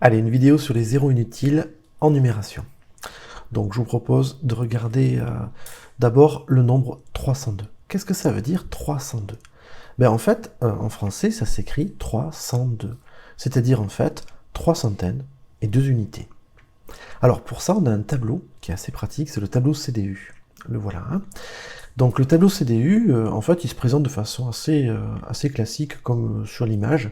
Allez, une vidéo sur les zéros inutiles en numération. Donc je vous propose de regarder d'abord le nombre 302. Qu'est-ce que ça veut dire 302? Ben en fait, en français, ça s'écrit 302. C'est-à-dire en fait 3 centaines et 2 unités. Alors pour ça, on a un tableau qui est assez pratique, c'est le tableau CDU. Le voilà. Hein. Donc le tableau CDU, en fait, il se présente de façon assez classique, comme sur l'image.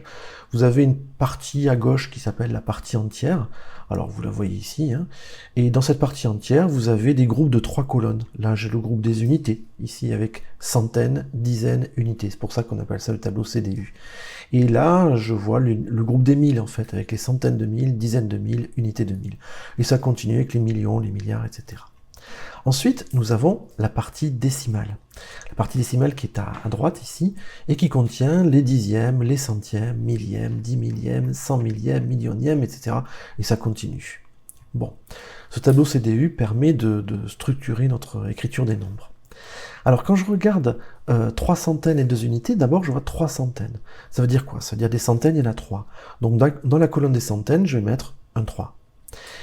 Vous avez une partie à gauche qui s'appelle la partie entière. Alors vous la voyez ici. Hein. Et dans cette partie entière, vous avez des groupes de 3 colonnes. Là, j'ai le groupe des unités, ici avec centaines, dizaines, unités. C'est pour ça qu'on appelle ça le tableau CDU. Et là, je vois le groupe des 1000, en fait, avec les centaines de mille, dizaines de mille, unités de 1000. Et ça continue avec les millions, les milliards, etc. Ensuite, nous avons la partie décimale. La partie décimale qui est à droite ici, et qui contient les dixièmes, les centièmes, millièmes, 10 millièmes, 100 millièmes, millionièmes, etc. Et ça continue. Bon, ce tableau CDU permet de structurer notre écriture des nombres. Alors quand je regarde 3 centaines et 2 unités, d'abord je vois 3 centaines. Ça veut dire quoi? Ça veut dire des centaines, il y en a 3. Donc dans la colonne des centaines, je vais mettre un 3.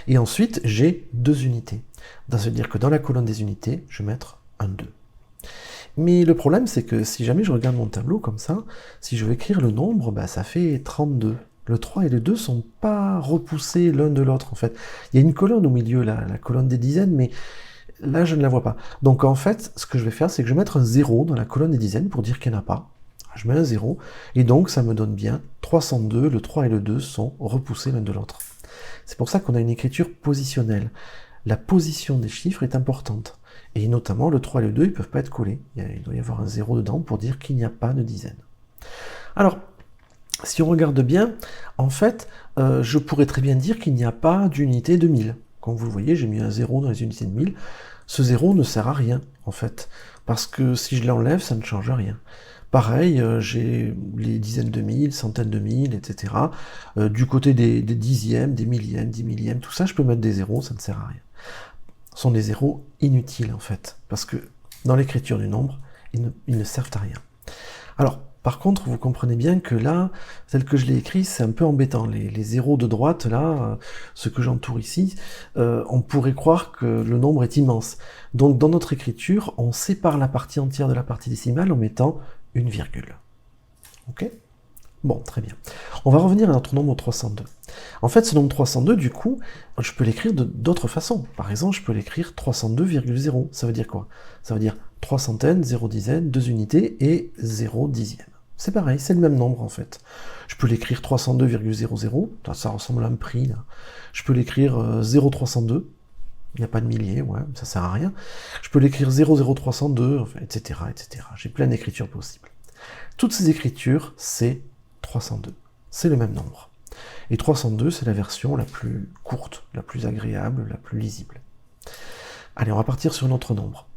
Et ensuite, j'ai 2 unités. Ça veut dire que dans la colonne des unités, je vais mettre un 2. Mais le problème, c'est que si jamais je regarde mon tableau comme ça, si je veux écrire le nombre, bah, ça fait 32. Le 3 et le 2 sont pas repoussés l'un de l'autre, en fait. Il y a une colonne au milieu, la colonne des dizaines, mais là, je ne la vois pas. Donc, en fait, ce que je vais faire, c'est que je vais mettre un 0 dans la colonne des dizaines pour dire qu'il n'y en a pas. Je mets un 0, et donc ça me donne bien 302, le 3 et le 2 sont repoussés l'un de l'autre. C'est pour ça qu'on a une écriture positionnelle. La position des chiffres est importante. Et notamment, le 3 et le 2, ils ne peuvent pas être collés. Il doit y avoir un 0 dedans pour dire qu'il n'y a pas de dizaine. Alors, si on regarde bien, en fait, je pourrais très bien dire qu'il n'y a pas d'unité de 1000. Comme vous le voyez, j'ai mis un 0 dans les unités de 1000. Ce 0 ne sert à rien, en fait. Parce que si je l'enlève, ça ne change rien. Pareil, j'ai les dizaines de mille, centaines de mille, etc. Du côté des dixièmes, des millièmes, 10 millièmes, tout ça, je peux mettre des zéros, ça ne sert à rien. Ce sont des zéros inutiles, en fait, parce que dans l'écriture du nombre, ils ne servent à rien. Alors, par contre, vous comprenez bien que là, tel que je l'ai écrit, c'est un peu embêtant. Les zéros de droite, là, ce que j'entoure ici, on pourrait croire que le nombre est immense. Donc, dans notre écriture, on sépare la partie entière de la partie décimale en mettant une virgule. Ok? Bon, très bien. On va revenir à notre nombre 302. En fait, ce nombre 302, du coup, je peux l'écrire d'autres façons. Par exemple, je peux l'écrire 302,0. Ça veut dire quoi? Ça veut dire 3 centaines, 0 dizaines, 2 unités et 0 dixième. C'est pareil, c'est le même nombre en fait. Je peux l'écrire 302,00, ça ressemble à un prix là. Je peux l'écrire 0,302, il n'y a pas de milliers, ouais, ça sert à rien. Je peux l'écrire 0,0302, enfin, etc., etc. J'ai plein d'écritures possibles. Toutes ces écritures, c'est 302. C'est le même nombre. Et 302, c'est la version la plus courte, la plus agréable, la plus lisible. Allez, on va partir sur notre nombre.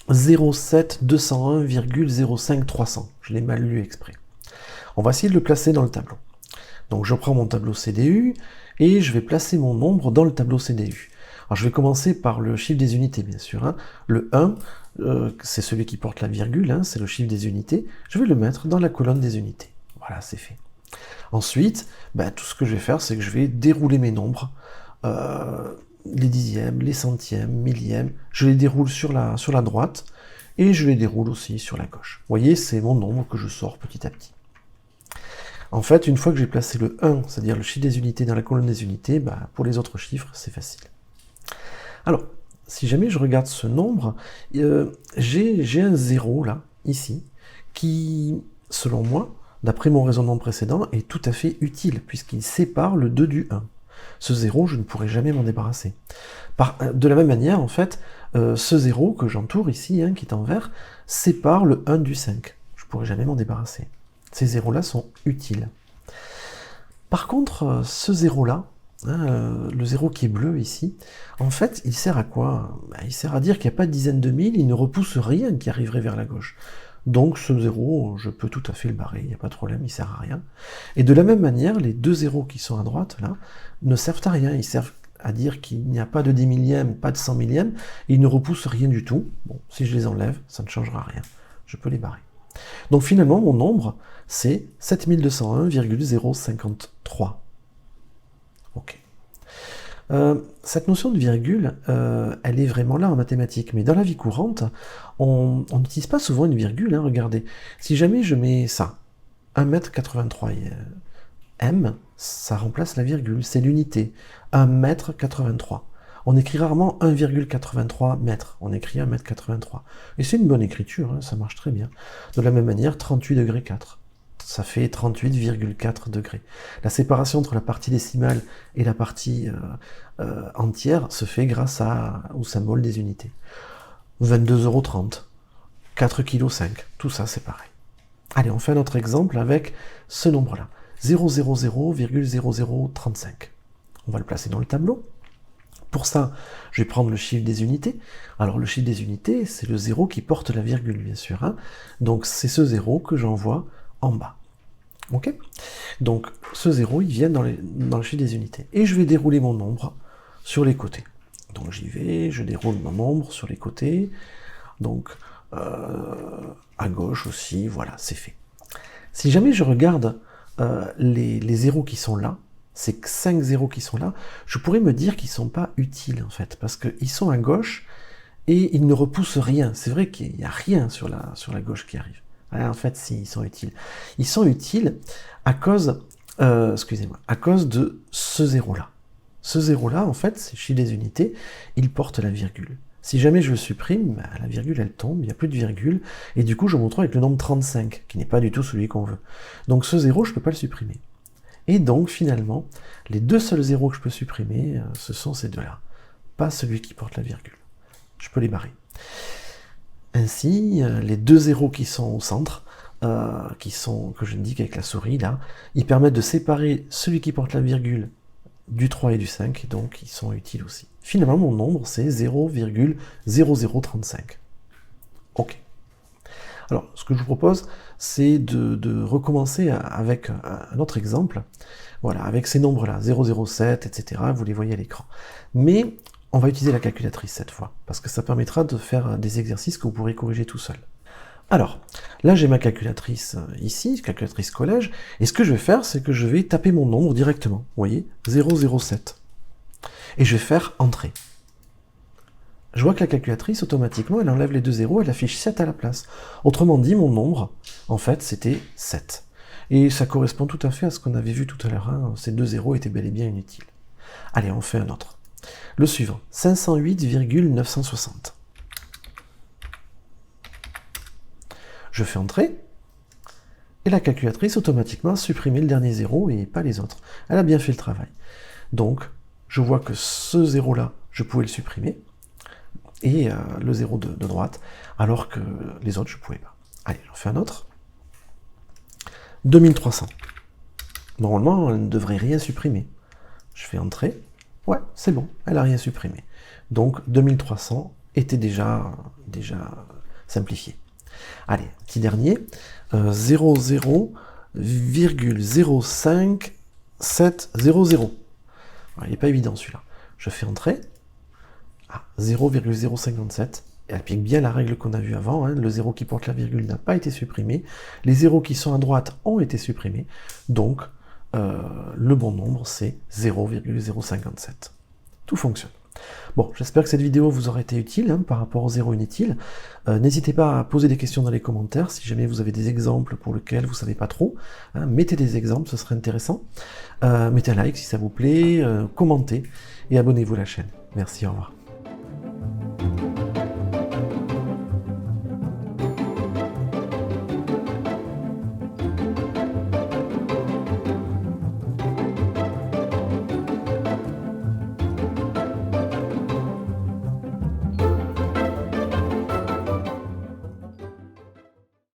0,7 201,05 300. Je l'ai mal lu exprès. On va essayer de le placer dans le tableau. Donc je prends mon tableau CDU et je vais placer mon nombre dans le tableau CDU. Alors je vais commencer par le chiffre des unités, bien sûr. Hein. Le 1, c'est celui qui porte la virgule, hein, c'est le chiffre des unités. Je vais le mettre dans la colonne des unités. Voilà, c'est fait. Ensuite, tout ce que je vais faire, c'est que je vais dérouler mes nombres. Les dixièmes, les centièmes, millièmes, je les déroule sur la droite, et je les déroule aussi sur la gauche. Vous voyez, c'est mon nombre que je sors petit à petit. En fait, une fois que j'ai placé le 1, c'est-à-dire le chiffre des unités dans la colonne des unités, pour les autres chiffres, c'est facile. Alors, si jamais je regarde ce nombre, j'ai un 0 là, ici, qui, selon moi, d'après mon raisonnement précédent, est tout à fait utile, puisqu'il sépare le 2 du 1. Ce 0, je ne pourrai jamais m'en débarrasser. De la même manière, en fait, ce 0 que j'entoure ici, hein, qui est en vert, sépare le 1 du 5. Je ne pourrai jamais m'en débarrasser. Ces zéros-là sont utiles. Par contre, ce 0-là, hein, le 0 qui est bleu ici, en fait, il sert à quoi? Il sert à dire qu'il n'y a pas de dizaines de mille, il ne repousse rien qui arriverait vers la gauche. Donc ce 0, je peux tout à fait le barrer, il n'y a pas de problème, il ne sert à rien. Et de la même manière, les deux zéros qui sont à droite, là, ne servent à rien, ils servent à dire qu'il n'y a pas de 10 millièmes, pas de 100 millièmes, et ils ne repoussent rien du tout. Bon, si je les enlève, ça ne changera rien, je peux les barrer. Donc finalement, mon nombre, c'est 7201,053. Cette notion de virgule, elle est vraiment là en mathématiques, mais dans la vie courante, on n'utilise pas souvent une virgule, hein, regardez. Si jamais je mets ça, 1,83 m, M, ça remplace la virgule, c'est l'unité. 1,83 m. On écrit rarement 1,83 m, on écrit 1,83 m. Et c'est une bonne écriture, hein, ça marche très bien. De la même manière, 38 degrés 4. Ça fait 38,4 degrés. La séparation entre la partie décimale et la partie entière se fait grâce au symbole des unités. 22,30 €, 4,5 kg, tout ça c'est pareil. Allez, on fait un autre exemple avec ce nombre-là, 0,00,35. On va le placer dans le tableau. Pour ça, je vais prendre le chiffre des unités. Alors le chiffre des unités, c'est le 0 qui porte la virgule, bien sûr. Hein. Donc c'est ce 0 que j'envoie en bas. Ok? Donc ce 0, il vient dans le chiffre des unités. Et je vais dérouler mon nombre sur les côtés. Donc j'y vais, je déroule mon nombre sur les côtés. Donc à gauche aussi, voilà, c'est fait. Si jamais je regarde les zéros qui sont là, ces 5 zéros qui sont là, je pourrais me dire qu'ils ne sont pas utiles en fait, parce qu'ils sont à gauche et ils ne repoussent rien. C'est vrai qu'il n'y a rien sur la gauche qui arrive. En fait, si, ils sont utiles. Ils sont utiles à cause, excusez-moi, à cause de ce zéro-là. Ce zéro-là, en fait, c'est chez des unités, il porte la virgule. Si jamais je le supprime, la virgule elle tombe, il n'y a plus de virgule, et du coup je me retrouve avec le nombre 35, qui n'est pas du tout celui qu'on veut. Donc ce zéro, je ne peux pas le supprimer. Et donc finalement, les deux seuls zéros que je peux supprimer, ce sont ces deux-là, pas celui qui porte la virgule. Je peux les barrer. Ainsi, les deux zéros qui sont au centre, que j'indique avec la souris là, ils permettent de séparer celui qui porte la virgule du 3 et du 5, et donc ils sont utiles aussi. Finalement, mon nombre, c'est 0,0035. Ok. Alors, ce que je vous propose, c'est de recommencer avec un autre exemple, voilà, avec ces nombres-là, 0,07, etc., vous les voyez à l'écran. Mais on va utiliser la calculatrice cette fois, parce que ça permettra de faire des exercices que vous pourrez corriger tout seul. Alors, là j'ai ma calculatrice ici, calculatrice collège, et ce que je vais faire, c'est que je vais taper mon nombre directement, vous voyez, 0,07. Et je vais faire Entrée. Je vois que la calculatrice, automatiquement, elle enlève les deux zéros, elle affiche 7 à la place. Autrement dit, mon nombre, en fait, c'était 7. Et ça correspond tout à fait à ce qu'on avait vu tout à l'heure, hein. Ces deux zéros étaient bel et bien inutiles. Allez, on fait un autre. Le suivant, 508,960. Je fais Entrée, et la calculatrice automatiquement a supprimé le dernier zéro et pas les autres. Elle a bien fait le travail. Donc, je vois que ce zéro-là, je pouvais le supprimer, et le zéro de droite, alors que les autres, je ne pouvais pas. Allez, j'en fais un autre. 2300. Normalement, elle ne devrait rien supprimer. Je fais Entrée. Ouais, c'est bon, elle n'a rien supprimé. Donc, 2300 était déjà simplifié. Allez, petit dernier, 00,05700. Il n'est pas évident celui-là. Je fais Entrée. 0,057. Elle applique bien la règle qu'on a vue avant. Hein. Le 0 qui porte la virgule n'a pas été supprimé. Les zéros qui sont à droite ont été supprimés. Donc, le bon nombre, c'est 0,057. Tout fonctionne. Bon, j'espère que cette vidéo vous aura été utile hein, par rapport aux zéros inutiles. N'hésitez pas à poser des questions dans les commentaires. Si jamais vous avez des exemples pour lesquels vous ne savez pas trop, hein, mettez des exemples, ce serait intéressant. Mettez un like si ça vous plaît, commentez et abonnez-vous à la chaîne. Merci, au revoir.